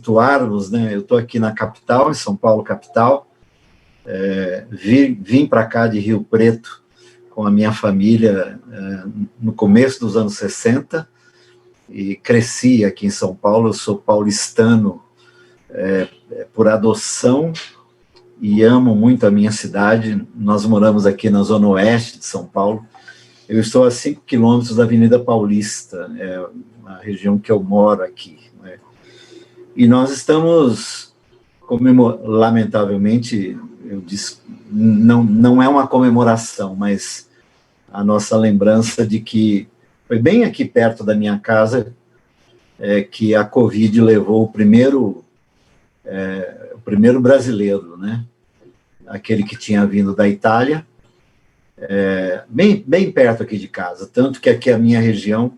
situarmos, né, eu estou aqui na capital, em São Paulo, capital, vim para cá de Rio Preto com a minha família no começo dos anos 60 e cresci aqui em São Paulo. Eu sou paulistano por adoção e amo muito a minha cidade. Nós moramos aqui na zona oeste de São Paulo. Eu estou a 5 quilômetros da Avenida Paulista, a região que eu moro aqui, né? E nós estamos, lamentavelmente, eu disse, não é uma comemoração, mas a nossa lembrança de que foi bem aqui perto da minha casa que a Covid levou o primeiro brasileiro, né? Aquele que tinha vindo da Itália, bem perto aqui de casa, tanto que aqui a minha região,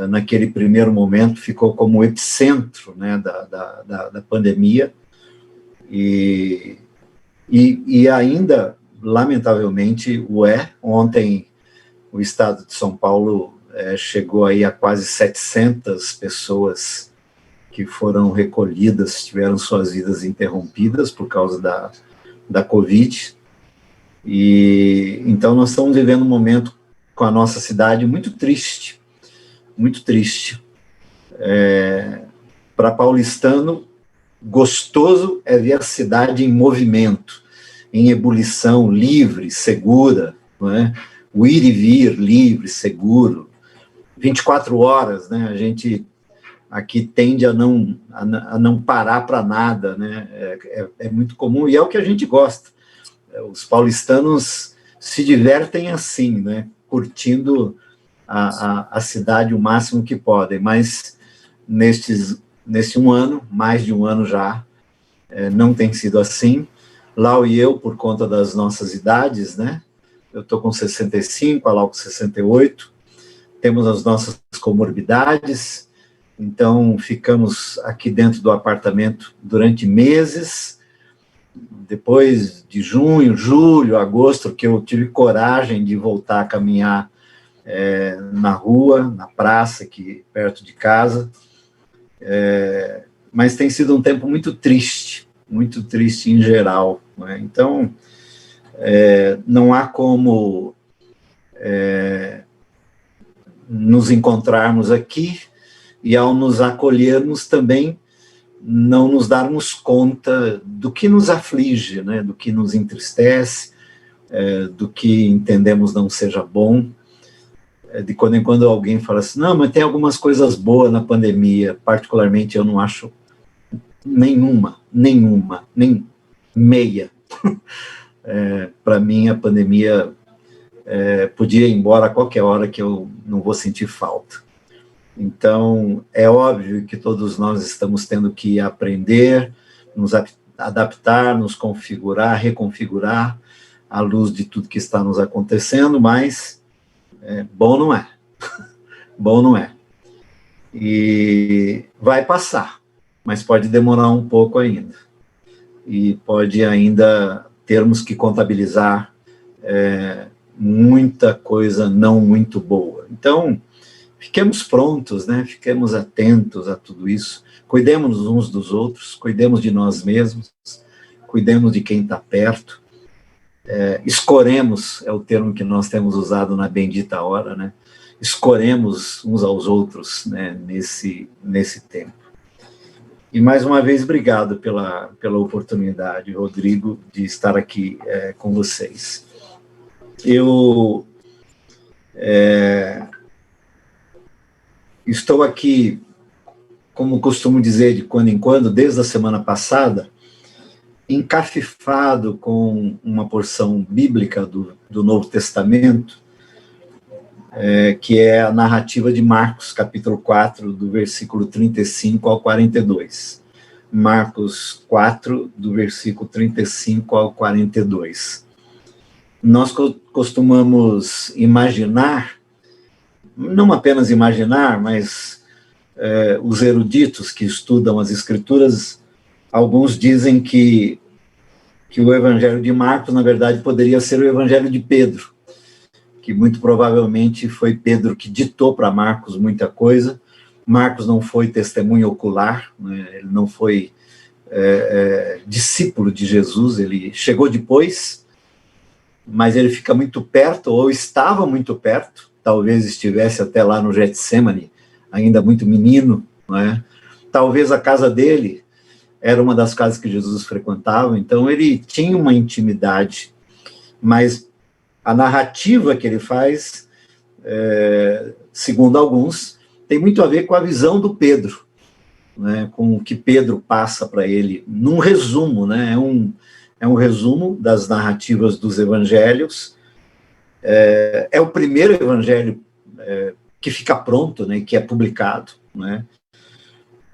naquele primeiro momento, ficou como epicentro, né, da pandemia, e ainda, lamentavelmente, ontem o estado de São Paulo chegou aí a quase 700 pessoas que foram recolhidas, tiveram suas vidas interrompidas por causa da Covid. E então nós estamos vivendo um momento com a nossa cidade muito triste, muito triste. Para paulistano, gostoso é ver a cidade em movimento, em ebulição, livre, segura, não é? O ir e vir livre, seguro, 24 horas, né? A gente aqui tende a não parar para nada, né? É muito comum e é o que a gente gosta. Os paulistanos se divertem assim, né? Curtindo a cidade o máximo que podem, mas neste um ano, mais de um ano já, não tem sido assim. Lau e eu, por conta das nossas idades, né? Eu estou com 65, a Lau com 68, temos as nossas comorbidades, então ficamos aqui dentro do apartamento durante meses. Depois de junho, julho, agosto, que eu tive coragem de voltar a caminhar na rua, na praça, aqui perto de casa, mas tem sido um tempo muito triste em geral, né? Então, não há como nos encontrarmos aqui e, ao nos acolhermos, também não nos darmos conta do que nos aflige, né? Do que nos entristece, do que entendemos não seja bom. De quando em quando alguém fala assim, não, mas tem algumas coisas boas na pandemia, particularmente eu não acho nenhuma, nem meia. Para mim, a pandemia podia ir embora a qualquer hora que eu não vou sentir falta. Então, é óbvio que todos nós estamos tendo que aprender, nos adaptar, nos configurar, reconfigurar à luz de tudo que está nos acontecendo, mas bom não é. Bom não é. E vai passar, mas pode demorar um pouco ainda. E pode ainda termos que contabilizar muita coisa não muito boa. Então, fiquemos prontos, né? Fiquemos atentos a tudo isso, cuidemos uns dos outros, cuidemos de nós mesmos, cuidemos de quem está perto, escoremos, é o termo que nós temos usado na bendita hora, né? Escoremos uns aos outros, né? nesse tempo. E mais uma vez, obrigado pela oportunidade, Rodrigo, de estar aqui com vocês. Eu estou aqui, como costumo dizer de quando em quando, desde a semana passada, encafifado com uma porção bíblica do Novo Testamento, que é a narrativa de Marcos, capítulo 4, do versículo 35 ao 42. Marcos 4, do versículo 35 ao 42. Nós costumamos imaginar, não apenas imaginar, mas os eruditos que estudam as Escrituras, alguns dizem que o Evangelho de Marcos, na verdade, poderia ser o Evangelho de Pedro, que muito provavelmente foi Pedro que ditou para Marcos muita coisa, Marcos não foi testemunha ocular, né? Ele não foi discípulo de Jesus, ele chegou depois, mas ele fica muito perto, ou estava muito perto, talvez estivesse até lá no Getsemane, ainda muito menino, né? Talvez a casa dele era uma das casas que Jesus frequentava, então ele tinha uma intimidade, mas a narrativa que ele faz, segundo alguns, tem muito a ver com a visão do Pedro, né, com o que Pedro passa para ele, num resumo, né, é um resumo das narrativas dos evangelhos, é o primeiro evangelho que fica pronto, né, que é publicado, né.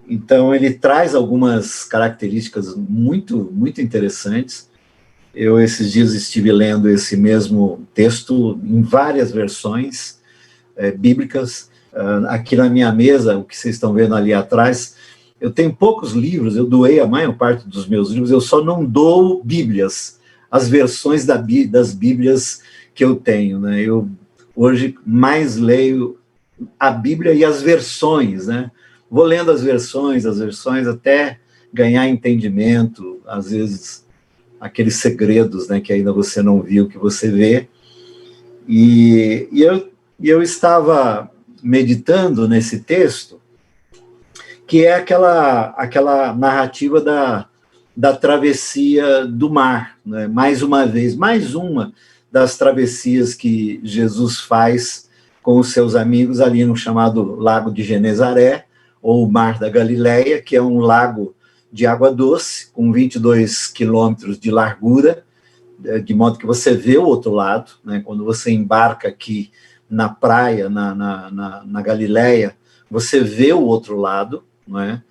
Então ele traz algumas características muito, muito interessantes. Eu esses dias estive lendo esse mesmo texto em várias versões bíblicas. Aqui na minha mesa, o que vocês estão vendo ali atrás, eu tenho poucos livros, eu doei a maior parte dos meus livros, eu só não dou Bíblias, as versões das Bíblias que eu tenho, né? Eu hoje mais leio a Bíblia e as versões, né? Vou lendo as versões até ganhar entendimento, às vezes aqueles segredos, né, que ainda você não viu, que você vê. E eu estava meditando nesse texto, que é aquela narrativa da travessia do mar, né? Mais uma vez, mais uma das travessias que Jesus faz com os seus amigos ali no chamado Lago de Genezaré, ou Mar da Galileia, que é um lago de água doce, com 22 quilômetros de largura, de modo que você vê o outro lado, né? Quando você embarca aqui na praia, na Galileia, você vê o outro lado, não é?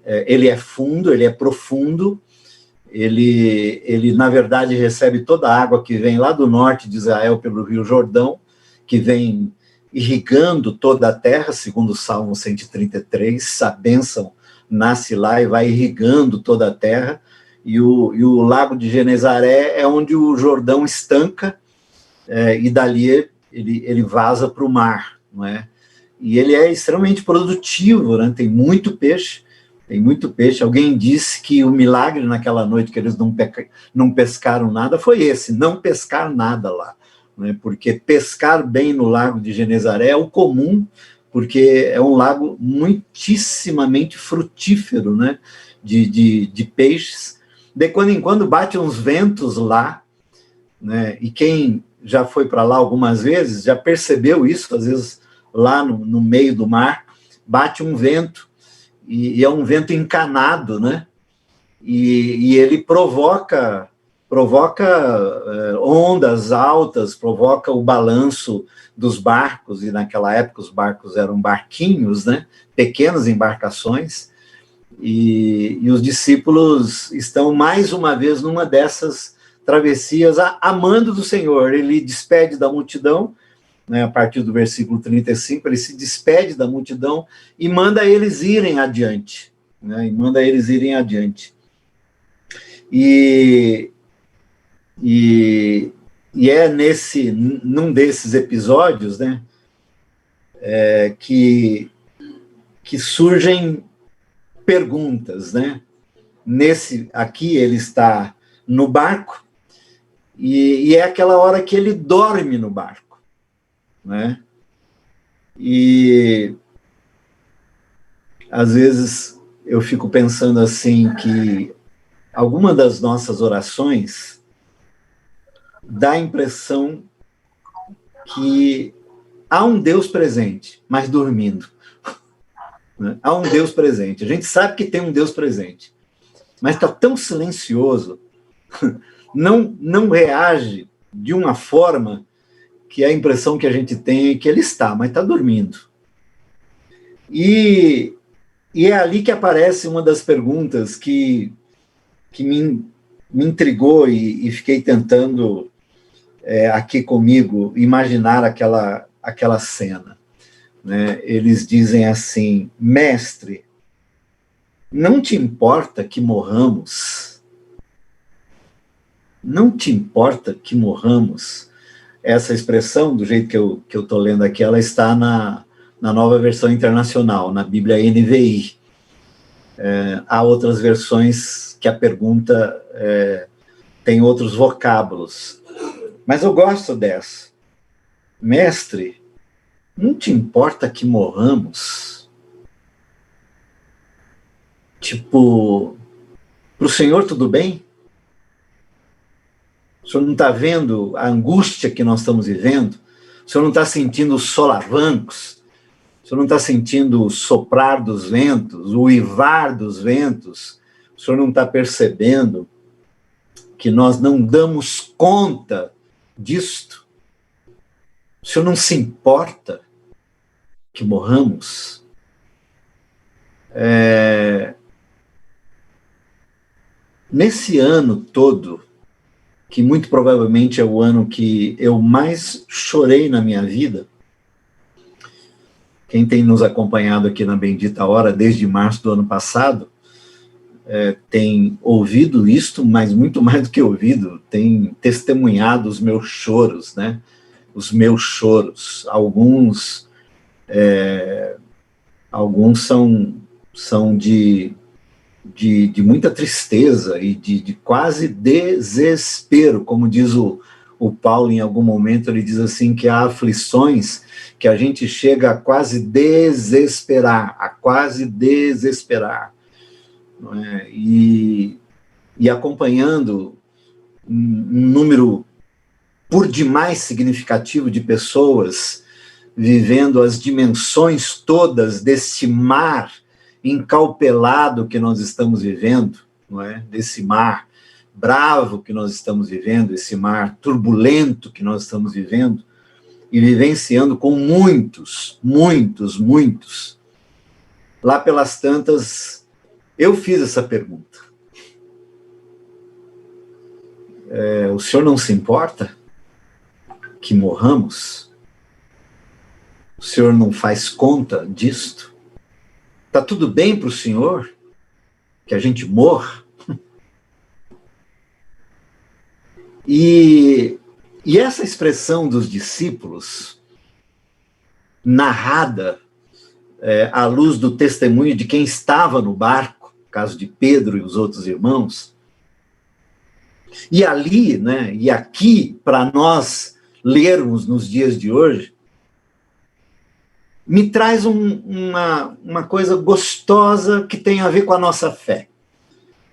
Ele é fundo, ele é profundo, ele na verdade recebe toda a água que vem lá do norte de Israel pelo Rio Jordão, que vem irrigando toda a terra, segundo o Salmo 133, a bênção nasce lá e vai irrigando toda a terra, e o Lago de Genezaré é onde o Jordão estanca, e dali ele vaza para o mar, não é? E ele é extremamente produtivo, né? Tem muito peixe. Alguém disse que o milagre naquela noite que eles não pescaram nada foi esse, não pescar nada lá, né? Porque pescar bem no Lago de Genezaré é o comum, porque é um lago muitíssimamente frutífero, né? De peixes. De quando em quando bate uns ventos lá, né? E quem já foi para lá algumas vezes já percebeu isso, às vezes lá no meio do mar bate um vento, e é um vento encanado, né? E ele provoca ondas altas, provoca o balanço dos barcos, e naquela época os barcos eram barquinhos, né? Pequenas embarcações, e os discípulos estão mais uma vez numa dessas travessias, amando do Senhor. Ele despede da multidão, né, a partir do versículo 35, ele se despede da multidão e manda eles irem adiante, né, E é num desses episódios, né, que surgem perguntas, né? Aqui ele está no barco, e é aquela hora que ele dorme no barco, né? E às vezes eu fico pensando assim, que alguma das nossas orações dá a impressão que há um Deus presente, mas dormindo, né? Há um Deus presente, a gente sabe que tem um Deus presente, mas está tão silencioso, não reage de uma forma que a impressão que a gente tem é que ele está, mas está dormindo. E é ali que aparece uma das perguntas que me intrigou, e fiquei tentando aqui comigo imaginar aquela cena, né? Eles dizem assim: mestre, não te importa que morramos? Não te importa que morramos? Essa expressão, do jeito que eu estou lendo aqui, ela está na na nova versão internacional, na Bíblia NVI. Há outras versões que a pergunta tem outros vocábulos. Mas eu gosto dessa. Mestre, não te importa que morramos? Tipo, para o Senhor tudo bem? O Senhor não está vendo a angústia que nós estamos vivendo? O Senhor não está sentindo os solavancos? O Senhor não está sentindo o soprar dos ventos, o uivar dos ventos? O Senhor não está percebendo que nós não damos conta disto? O Senhor não se importa que morramos? Nesse ano todo, que muito provavelmente é o ano que eu mais chorei na minha vida, quem tem nos acompanhado aqui na Bendita Hora desde março do ano passado, tem ouvido isto, mas muito mais do que ouvido, tem testemunhado os meus choros, né? Os meus choros. Alguns são de muita tristeza e de quase desespero, como diz o Paulo em algum momento, ele diz assim que há aflições que a gente chega a quase desesperar, não é? E acompanhando um número por demais significativo de pessoas vivendo as dimensões todas desse mar encalpelado que nós estamos vivendo, não é? Desse mar bravo que nós estamos vivendo, esse mar turbulento que nós estamos vivendo, e vivenciando com muitos. Lá pelas tantas, eu fiz essa pergunta. O Senhor não se importa que morramos? O Senhor não faz conta disto? Está tudo bem para o Senhor que a gente morra? E essa expressão dos discípulos, narrada à luz do testemunho de quem estava no barco, no caso de Pedro e os outros irmãos, e ali, né, e aqui, para nós lermos nos dias de hoje, me traz uma coisa gostosa que tem a ver com a nossa fé,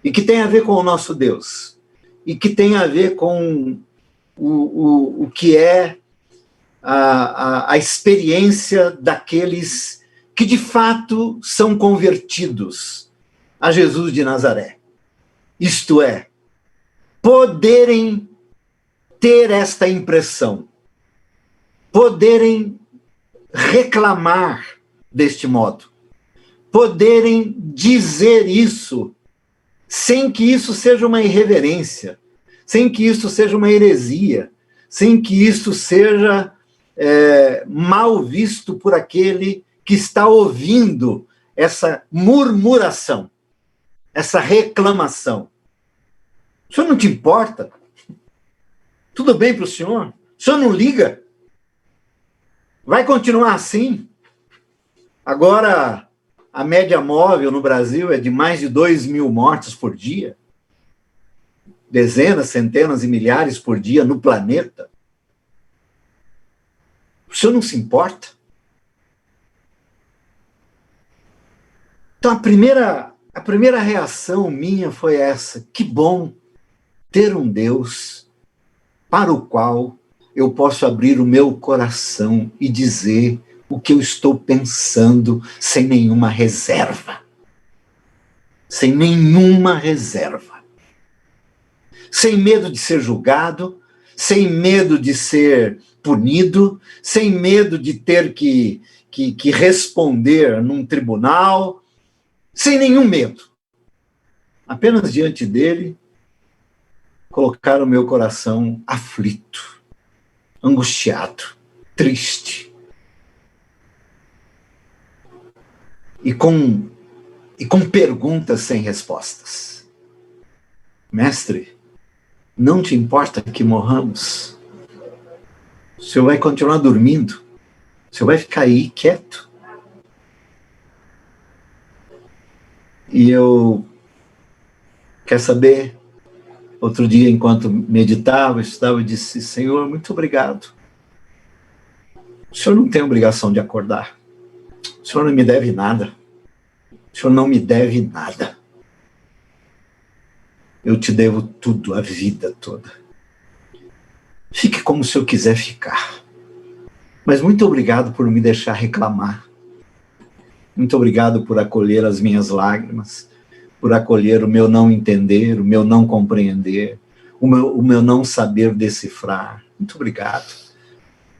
e que tem a ver com o nosso Deus, e que tem a ver com o que é a experiência daqueles que de fato são convertidos a Jesus de Nazaré. Isto é, poderem ter esta impressão, poderem reclamar deste modo, poderem dizer isso sem que isso seja uma irreverência, sem que isso seja uma heresia, sem que isso seja mal visto por aquele que está ouvindo essa murmuração, essa reclamação. O senhor não te importa? Tudo bem para o senhor? O senhor não liga? Vai continuar assim? Agora, a média móvel no Brasil é de mais de 2.000 mortes por dia. Dezenas, centenas e milhares por dia no planeta. O senhor não se importa? Então, a primeira reação minha foi essa. Que bom ter um Deus para o qual eu posso abrir o meu coração e dizer o que eu estou pensando sem nenhuma reserva. Sem nenhuma reserva. Sem medo de ser julgado, sem medo de ser punido, sem medo de ter que responder num tribunal, sem nenhum medo. Apenas diante dele, colocar o meu coração aflito, angustiado, triste. E com perguntas sem respostas. Mestre, não te importa que morramos? O senhor vai continuar dormindo? O senhor vai ficar aí quieto? E eu, quer saber, outro dia, enquanto meditava, estudava, eu disse: Senhor, muito obrigado. O Senhor não tem obrigação de acordar. O Senhor não me deve nada. O Senhor não me deve nada. Eu te devo tudo, a vida toda. Fique como o Senhor quiser ficar. Mas muito obrigado por me deixar reclamar. Muito obrigado por acolher as minhas lágrimas, por acolher o meu não entender, o meu não compreender, o meu não saber decifrar. Muito obrigado.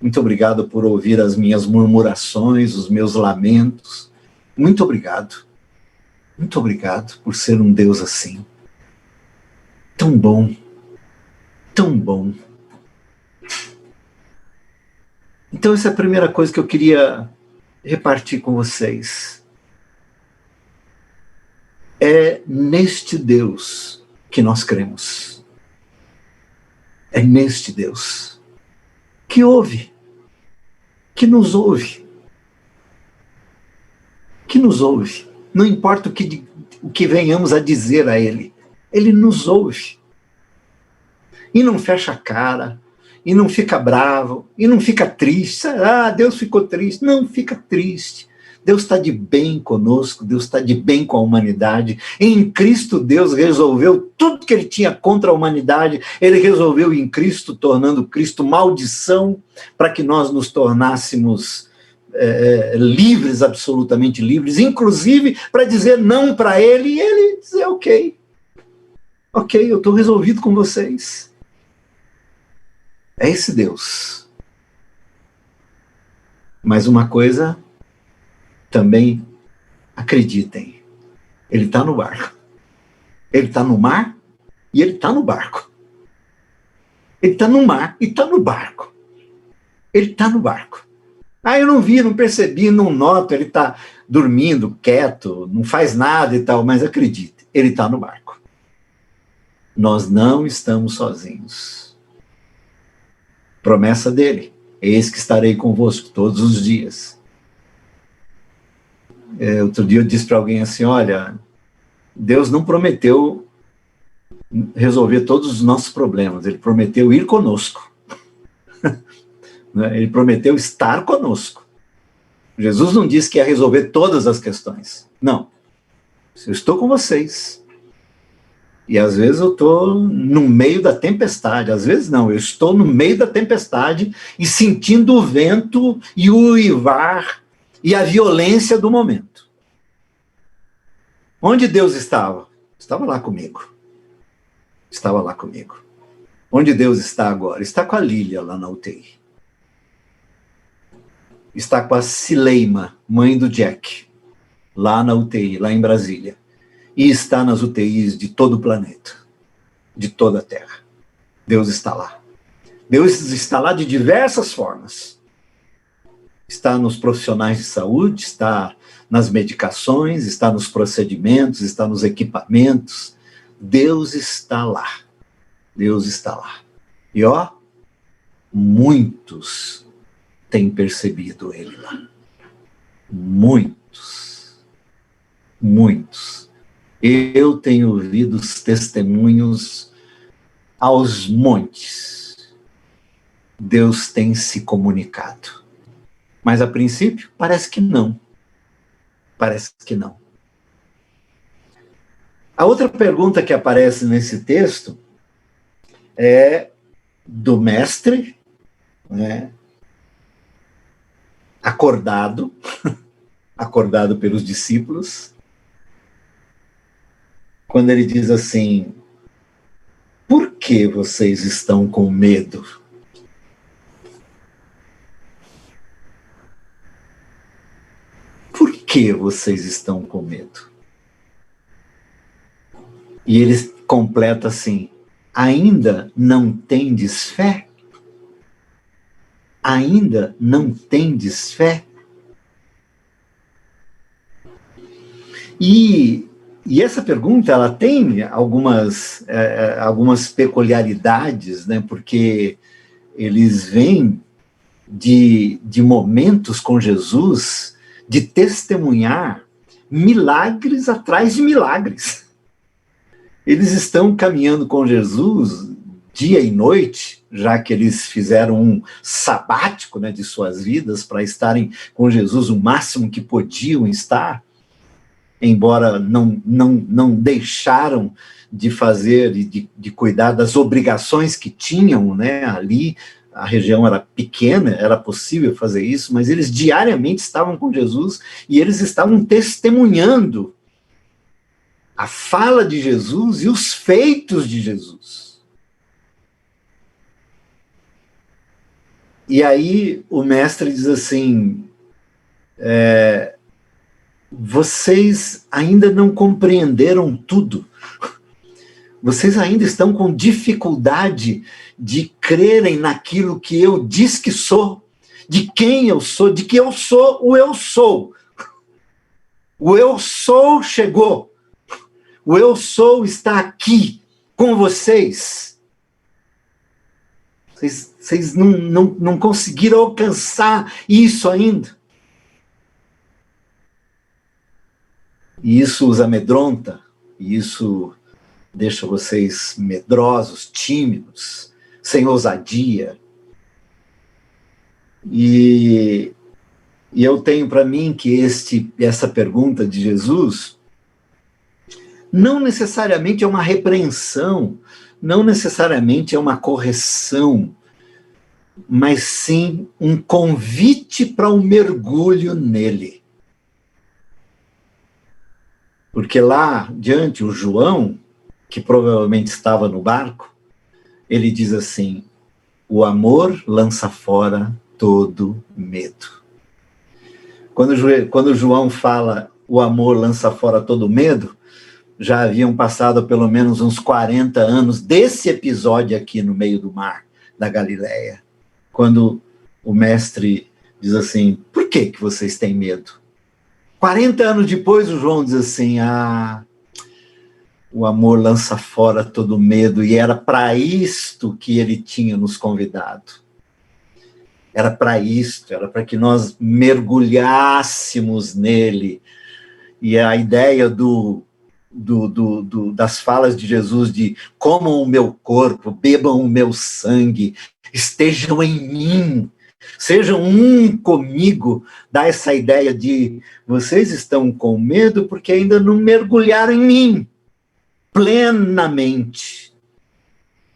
Muito obrigado por ouvir as minhas murmurações, os meus lamentos. Muito obrigado. Muito obrigado por ser um Deus assim. Tão bom. Tão bom. Então essa é a primeira coisa que eu queria repartir com vocês. É neste Deus que nós cremos. É neste Deus que ouve, que nos ouve. Que nos ouve. Não importa o que venhamos a dizer a Ele. Ele nos ouve. E não fecha a cara, e não fica bravo, e não fica triste. Ah, Deus ficou triste. Não fica triste. Deus está de bem conosco, Deus está de bem com a humanidade. Em Cristo, Deus resolveu tudo que ele tinha contra a humanidade, ele resolveu em Cristo, tornando Cristo maldição, para que nós nos tornássemos livres, absolutamente livres, inclusive para dizer não para ele, e ele dizer: ok, eu estou resolvido com vocês. É esse Deus. Mas uma coisa também, acreditem, ele está no barco. Ele está no mar e ele está no barco. Ele está no mar e está no barco. Ele está no barco. Ah, eu não vi, não percebi, não noto, ele está dormindo, quieto, não faz nada e tal, mas acredite, ele está no barco. Nós não estamos sozinhos. Promessa dele: eis que estarei convosco todos os dias. Outro dia eu disse para alguém assim: olha, Deus não prometeu resolver todos os nossos problemas, ele prometeu ir conosco. Ele prometeu estar conosco. Jesus não disse que ia resolver todas as questões. Não. Eu estou com vocês. E às vezes eu estou no meio da tempestade. Às vezes não, eu estou no meio da tempestade e sentindo o vento e o uivar e a violência do momento. Onde Deus estava? Estava lá comigo. Estava lá comigo. Onde Deus está agora? Está com a Lília lá na UTI. Está com a Cileima, mãe do Jack, lá na UTI, lá em Brasília. E está nas UTIs de todo o planeta, de toda a Terra. Deus está lá. Deus está lá de diversas formas. Está nos profissionais de saúde, está nas medicações, está nos procedimentos, está nos equipamentos. Deus está lá. Deus está lá. E muitos têm percebido ele lá. Muitos. Muitos. Eu tenho ouvido os testemunhos aos montes. Deus tem se comunicado. Mas, a princípio, parece que não. Parece que não. A outra pergunta que aparece nesse texto é do mestre, né, acordado pelos discípulos, quando ele diz assim: por que vocês estão com medo? Por que vocês estão com medo? E ele completa assim: ainda não tendes fé? Ainda não tendes fé? E essa pergunta, ela tem algumas peculiaridades, né? Porque eles vêm de momentos com Jesus, de testemunhar milagres atrás de milagres. Eles estão caminhando com Jesus dia e noite, já que eles fizeram um sabático, né, de suas vidas para estarem com Jesus o máximo que podiam estar, embora não deixaram de fazer e de cuidar das obrigações que tinham, né, ali. A região era pequena, era possível fazer isso, mas eles diariamente estavam com Jesus e eles estavam testemunhando a fala de Jesus e os feitos de Jesus. E aí o mestre diz assim, vocês ainda não compreenderam tudo. Vocês ainda estão com dificuldade de crerem naquilo que eu disse que sou, de quem eu sou, de que eu sou o eu sou. O eu sou chegou. O eu sou está aqui com vocês. Vocês não conseguiram alcançar isso ainda. E isso os amedronta, e isso deixa vocês medrosos, tímidos, sem ousadia. E eu tenho para mim que essa pergunta de Jesus não necessariamente é uma repreensão, não necessariamente é uma correção, mas sim um convite para um mergulho nele. Porque lá diante, o João, que provavelmente estava no barco, ele diz assim, o amor lança fora todo medo. Quando João fala, o amor lança fora todo medo, já haviam passado pelo menos uns 40 anos desse episódio aqui no meio do mar da Galileia, quando o mestre diz assim, por que vocês têm medo? 40 anos depois o João diz assim, o amor lança fora todo medo, e era para isto que ele tinha nos convidado. Era para isto, era para que nós mergulhássemos nele. E a ideia das falas de Jesus de comam o meu corpo, bebam o meu sangue, estejam em mim, sejam um comigo, dá essa ideia de vocês estão com medo porque ainda não mergulharam em mim plenamente,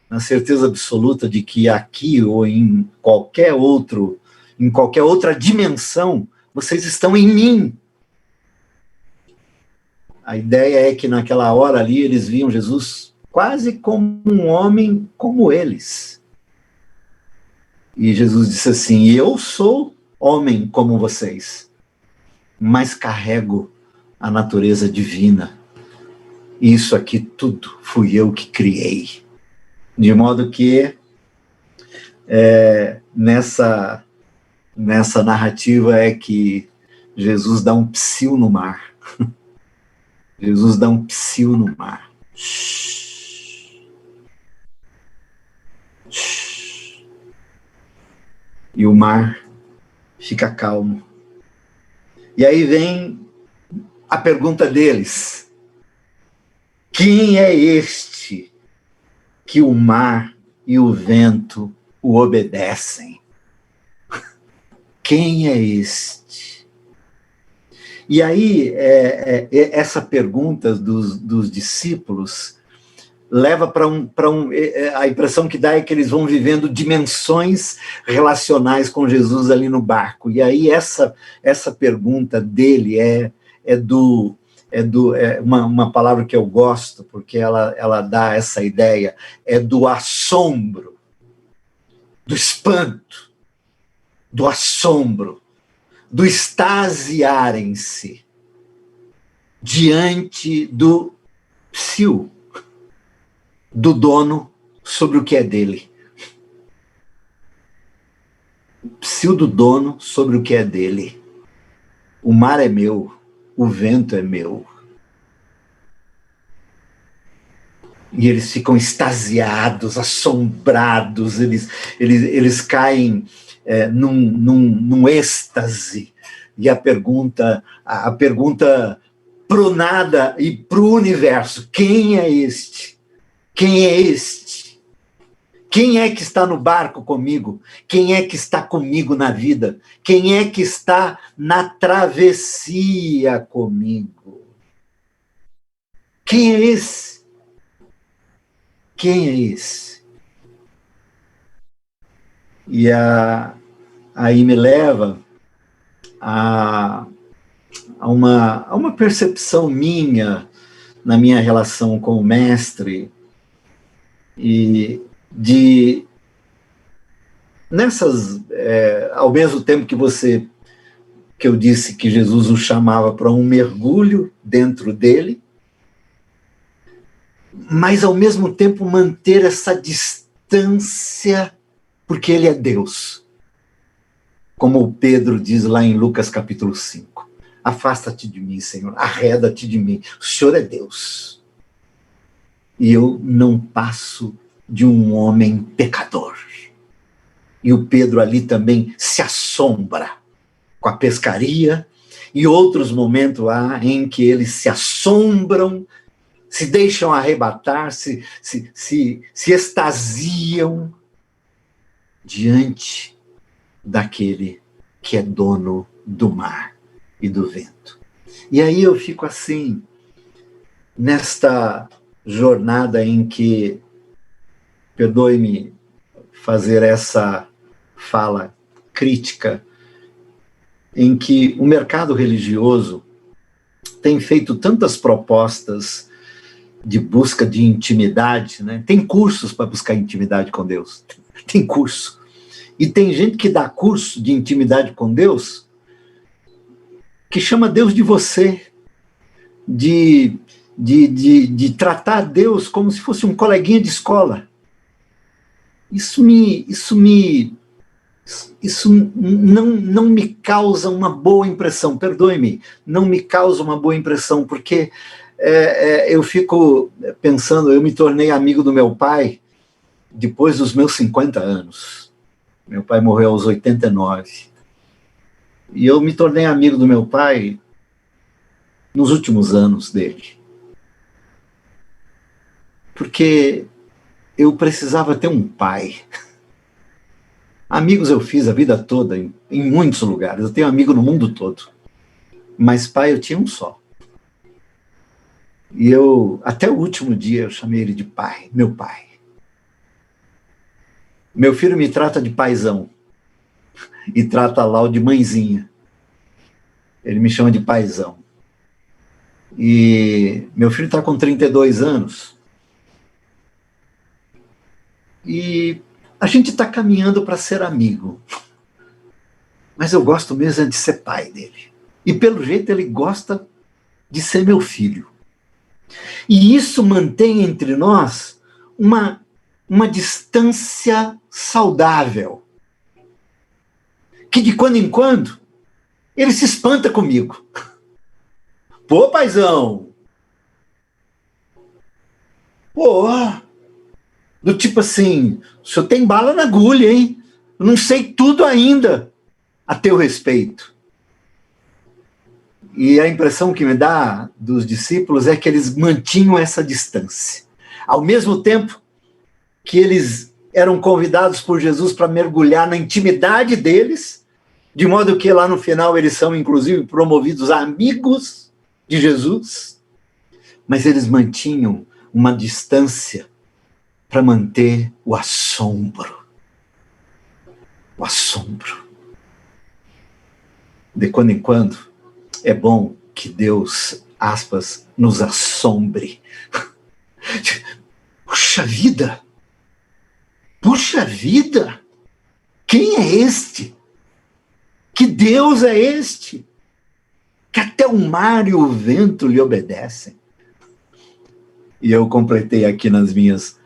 na certeza absoluta de que aqui ou em qualquer outra dimensão, vocês estão em mim. A ideia é que naquela hora ali eles viam Jesus quase como um homem como eles. E Jesus disse assim, eu sou homem como vocês, mas carrego a natureza divina. Isso aqui tudo fui eu que criei. De modo que nessa narrativa é que Jesus dá um psiu no mar. Jesus dá um psiu no mar. E o mar fica calmo. E aí vem a pergunta deles. Quem é este que o mar e o vento o obedecem? Quem é este? E aí, essa pergunta dos discípulos leva para a impressão que dá é que eles vão vivendo dimensões relacionais com Jesus ali no barco. E aí essa pergunta dele é uma palavra que eu gosto, porque ela dá essa ideia, é do assombro, do espanto, do assombro, do extasiarem-se diante do psiu, do dono sobre o que é dele. O psiu do dono sobre o que é dele. O mar é meu, o vento é meu. E eles ficam extasiados, assombrados, eles caem num êxtase. E a pergunta pro nada e pro universo. Quem é este? Quem é este? Quem é que está no barco comigo? Quem é que está comigo na vida? Quem é que está na travessia comigo? Quem é esse? Quem é esse? E aí me leva a uma percepção minha na minha relação com o mestre e de nessas ao mesmo tempo que eu disse que Jesus o chamava para um mergulho dentro dele, mas ao mesmo tempo manter essa distância, porque ele é Deus. Como o Pedro diz lá em Lucas capítulo 5. Afasta-te de mim, Senhor, arreda-te de mim. O Senhor é Deus. E eu não passo de um homem pecador. E o Pedro ali também se assombra com a pescaria, e outros momentos há em que eles se assombram, se deixam arrebatar, se extasiam diante daquele que é dono do mar e do vento. E aí eu fico assim, nesta jornada em que, perdoe-me fazer essa fala crítica, em que o mercado religioso tem feito tantas propostas de busca de intimidade, né? Tem cursos para buscar intimidade com Deus, tem curso. E tem gente que dá curso de intimidade com Deus que chama Deus de você, de tratar Deus como se fosse um coleguinha de escola. Isso não me causa uma boa impressão, perdoe-me, não me causa uma boa impressão, porque eu fico pensando, eu me tornei amigo do meu pai depois dos meus 50 anos. Meu pai morreu aos 89. E eu me tornei amigo do meu pai nos últimos anos dele. Porque eu precisava ter um pai. Amigos eu fiz a vida toda, em muitos lugares. Eu tenho amigo no mundo todo. Mas pai eu tinha um só. E até o último dia, eu chamei ele de pai, meu pai. Meu filho me trata de paizão. E trata a Lau de mãezinha. Ele me chama de paizão. E meu filho está com 32 anos. E a gente está caminhando para ser amigo. Mas eu gosto mesmo de ser pai dele. E pelo jeito ele gosta de ser meu filho. E isso mantém entre nós uma distância saudável. Que de quando em quando ele se espanta comigo. Pô, paizão! Pô, do tipo assim, o senhor tem bala na agulha, hein? Eu não sei tudo ainda a teu respeito. E a impressão que me dá dos discípulos é que eles mantinham essa distância. Ao mesmo tempo que eles eram convidados por Jesus para mergulhar na intimidade deles, de modo que lá no final eles são, inclusive, promovidos a amigos de Jesus, mas eles mantinham uma distância para manter o assombro. O assombro. De quando em quando, é bom que Deus, aspas, nos assombre. Puxa vida! Puxa vida! Quem é este? Que Deus é este? Que até o mar e o vento lhe obedecem. E eu completei aqui nas minhas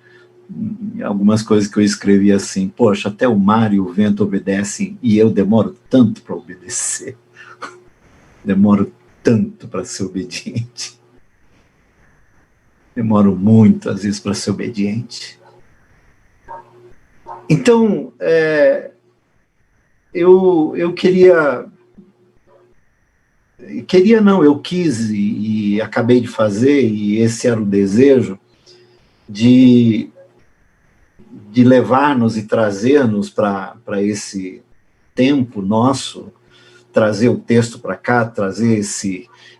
algumas coisas que eu escrevi assim, poxa, até o mar e o vento obedecem e eu demoro tanto para obedecer. Demoro tanto para ser obediente. Demoro muito, às vezes, para ser obediente. Então, eu queria queria não, eu quis e acabei de fazer, e esse era o desejo, de levar-nos e trazer-nos para esse tempo nosso, trazer o texto para cá, trazer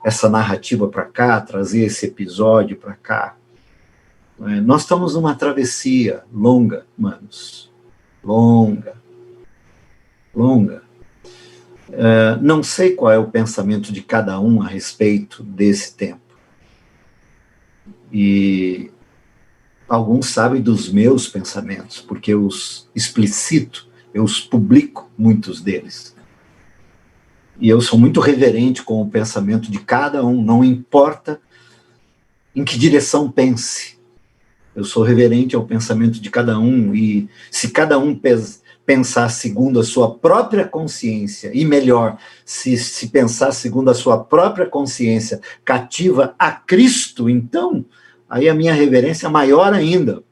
essa narrativa para cá, trazer esse episódio para cá. Nós estamos numa travessia longa, manos, longa. Não sei qual é o pensamento de cada um a respeito desse tempo. E alguns sabem dos meus pensamentos, porque eu os explicito, eu os publico, muitos deles. E eu sou muito reverente com o pensamento de cada um, não importa em que direção pense. Eu sou reverente ao pensamento de cada um, e se cada um pensar segundo a sua própria consciência, e melhor, se pensar segundo a sua própria consciência cativa a Cristo, então, aí a minha reverência é maior ainda.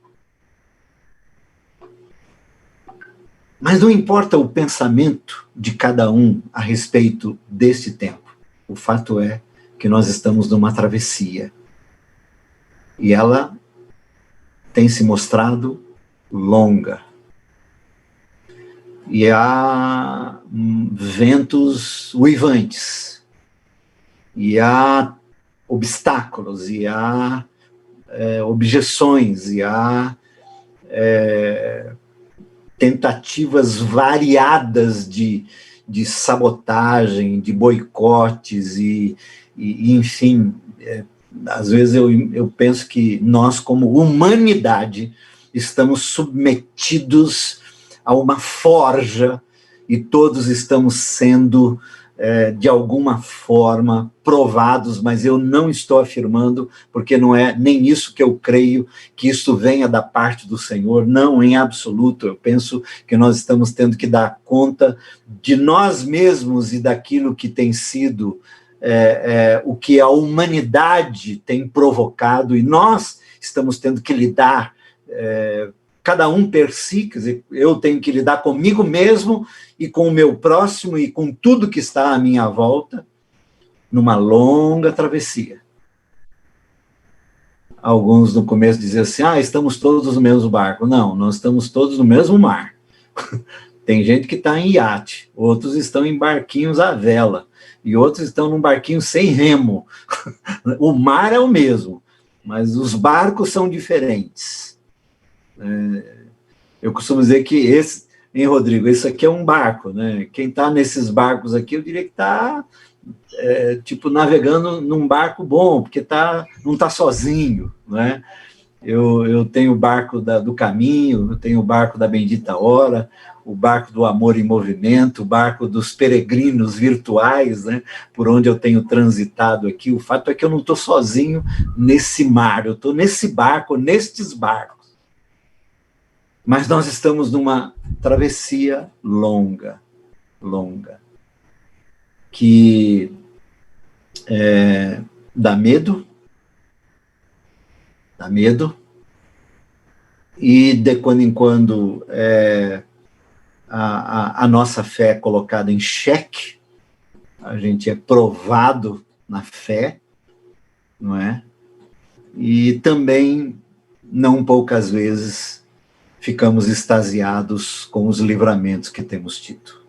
Mas não importa o pensamento de cada um a respeito desse tempo. O fato é que nós estamos numa travessia. E ela tem se mostrado longa. E há ventos uivantes. E há obstáculos, e há objeções, e há tentativas variadas de sabotagem, de boicotes, e enfim, às vezes eu penso que nós, como humanidade, estamos submetidos a uma forja, e todos estamos sendo, de alguma forma, provados, mas eu não estou afirmando, porque não é nem isso que eu creio, que isso venha da parte do Senhor, não, em absoluto. Eu penso que nós estamos tendo que dar conta de nós mesmos e daquilo que tem sido o que a humanidade tem provocado, e nós estamos tendo que lidar, cada um per si, quer dizer, eu tenho que lidar comigo mesmo e com o meu próximo e com tudo que está à minha volta, numa longa travessia. Alguns no começo diziam assim, estamos todos no mesmo barco. Não, nós estamos todos no mesmo mar. Tem gente que está em iate, outros estão em barquinhos à vela, e outros estão num barquinho sem remo. O mar é o mesmo, mas os barcos são diferentes. Eu costumo dizer que Rodrigo, isso aqui é um barco, né? Quem está nesses barcos aqui, eu diria que está navegando num barco bom, porque não está sozinho, né? Eu tenho o barco do caminho, eu tenho o barco da bendita hora, o barco do amor em movimento, o barco dos peregrinos virtuais, né, por onde eu tenho transitado aqui. O fato é que eu não estou sozinho nesse mar, eu estou nesse barco, nestes barcos. Mas nós estamos numa travessia longa, que dá medo, e de quando em quando a nossa fé é colocada em xeque, a gente é provado na fé, não é? E também, não poucas vezes, ficamos extasiados com os livramentos que temos tido.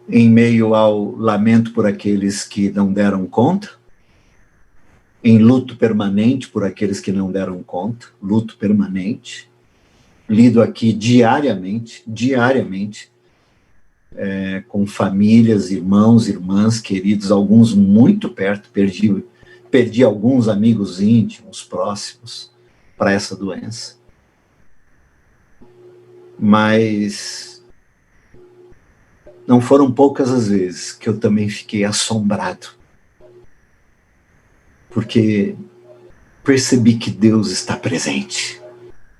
Em meio ao lamento por aqueles que não deram conta, em luto permanente por aqueles que não deram conta, luto permanente, lido aqui diariamente, com famílias, irmãos, irmãs, queridos, alguns muito perto, perdi alguns amigos íntimos, próximos, para essa doença. Mas não foram poucas as vezes que eu também fiquei assombrado, porque percebi que Deus está presente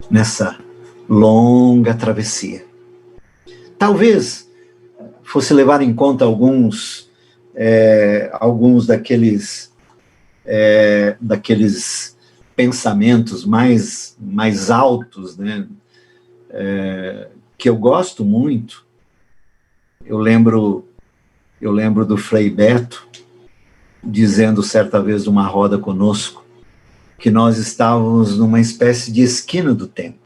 nessa longa travessia. Talvez fosse levar em conta alguns daqueles pensamentos mais altos, né, que eu gosto muito, Eu lembro do Frei Beto dizendo certa vez numa roda conosco que nós estávamos numa espécie de esquina do tempo,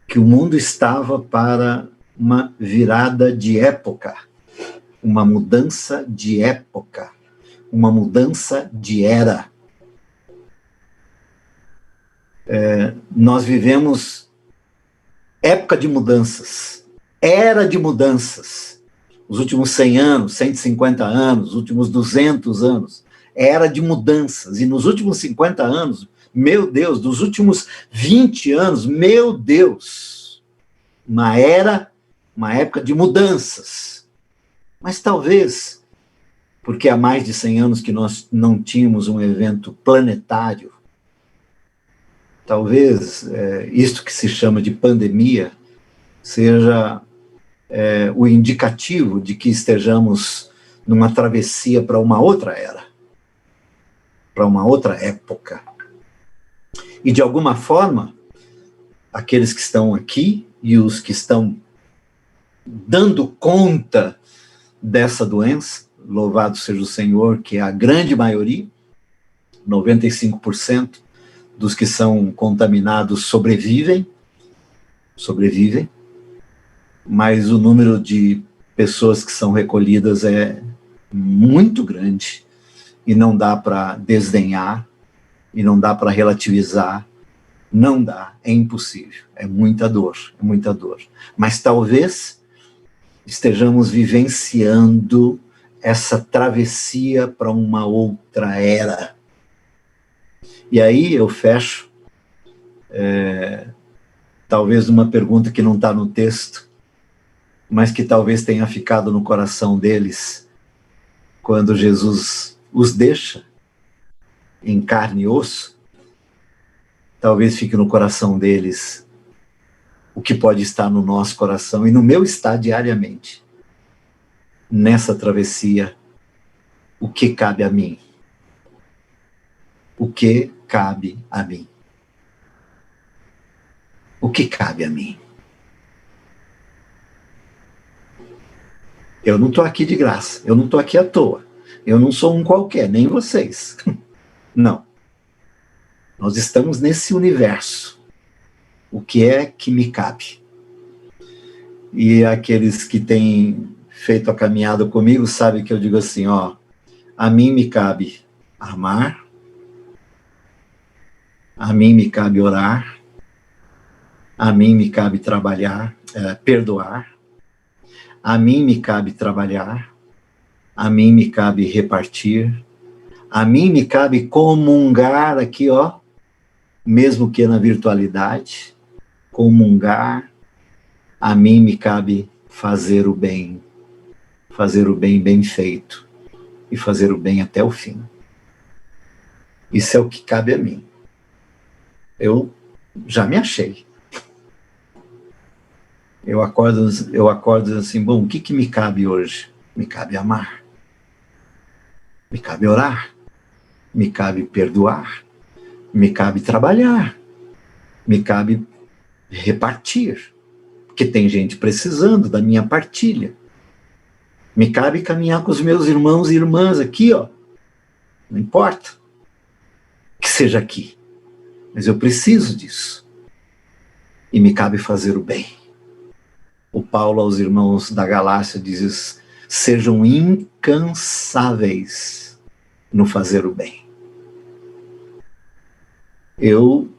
que o mundo estava para uma virada de época, uma mudança de época, uma mudança de era. Nós vivemos época de mudanças, era de mudanças. Os últimos 100 anos, 150 anos, os últimos 200 anos, era de mudanças. E nos últimos 50 anos, meu Deus, dos últimos 20 anos, meu Deus, uma época de mudanças. Mas talvez, porque há mais de 100 anos que nós não tínhamos um evento planetário, talvez isto que se chama de pandemia seja o indicativo de que estejamos numa travessia para uma outra era, para uma outra época. E, de alguma forma, aqueles que estão aqui e os que estão dando conta dessa doença, louvado seja o Senhor, que é a grande maioria, 95% dos que são contaminados sobrevivem, mas o número de pessoas que são recolhidas é muito grande e não dá para desdenhar e não dá para relativizar, não dá, é impossível, é muita dor. Mas talvez estejamos vivenciando essa travessia para uma outra era. E aí eu fecho, talvez uma pergunta que não está no texto, mas que talvez tenha ficado no coração deles quando Jesus os deixa em carne e osso, talvez fique no coração deles o que pode estar no nosso coração e no meu está diariamente. Nessa travessia, o que cabe a mim? O que cabe a mim? O que cabe a mim? Eu não estou aqui de graça, eu não estou aqui à toa, eu não sou um qualquer, nem vocês. Não. Nós estamos nesse universo. O que é que me cabe? E aqueles que têm feito a caminhada comigo sabem que eu digo assim, a mim me cabe amar, a mim me cabe orar, a mim me cabe trabalhar, perdoar, a mim me cabe trabalhar, a mim me cabe repartir, a mim me cabe comungar aqui, mesmo que na virtualidade, comungar, a mim me cabe fazer o bem bem feito e fazer o bem até o fim. Isso é o que cabe a mim. Eu já me achei. Eu acordo assim, bom, o que me cabe hoje? Me cabe amar, me cabe orar, me cabe perdoar, me cabe trabalhar, me cabe repartir, porque tem gente precisando da minha partilha. Me cabe caminhar com os meus irmãos e irmãs aqui, não importa que seja aqui, mas eu preciso disso. E me cabe fazer o bem. O Paulo aos irmãos da Galácia diz, sejam incansáveis no fazer o bem. Eu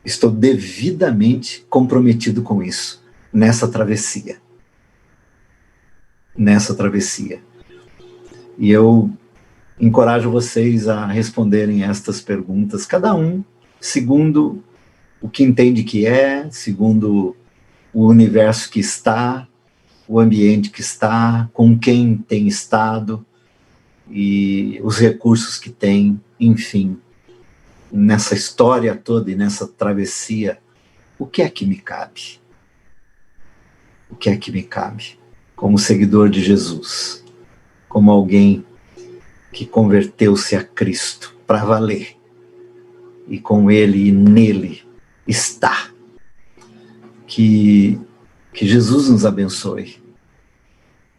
estou devidamente comprometido com isso, nessa travessia. E eu encorajo vocês a responderem estas perguntas, cada um segundo o que entende que segundo o universo que está, o ambiente que está, com quem tem estado e os recursos que tem, enfim, nessa história toda e nessa travessia, o que é que me cabe? O que é que me cabe? Como seguidor de Jesus, como alguém que converteu-se a Cristo para valer, e com Ele e nele está. Que Que Jesus nos abençoe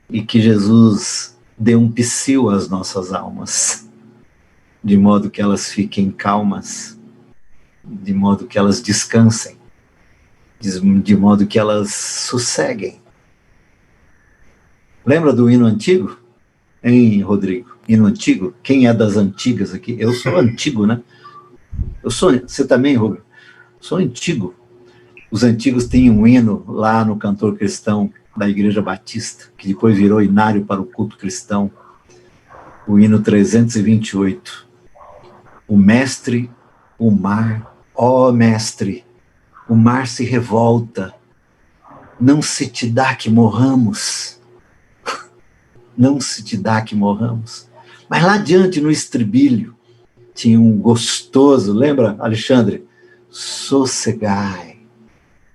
e que Jesus dê um psil às nossas almas, de modo que elas fiquem calmas, de modo que elas descansem, de modo que elas sosseguem. Lembra do hino antigo? Hein, Rodrigo? Hino antigo? Quem é das antigas aqui? Eu sou antigo, né? Você também, Rodrigo? Sou antigo. Os antigos têm um hino lá no Cantor Cristão da Igreja Batista, que depois virou hinário para o culto cristão. O hino 328. O mestre, o mar, ó mestre, o mar se revolta, não se te dá que morramos, não se te dá que morramos. Mas lá adiante, no estribilho, tinha um gostoso, lembra, Alexandre? Sossegai,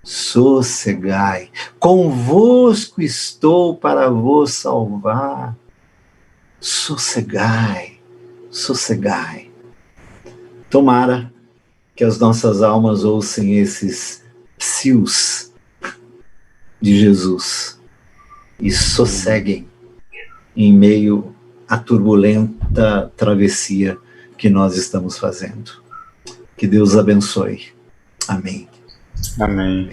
sossegai, convosco estou para vos salvar. Sossegai, sossegai. Tomara que as nossas almas ouçam esses psius de Jesus e sosseguem em meio à turbulenta travessia que nós estamos fazendo. Que Deus abençoe. Amém. Amém.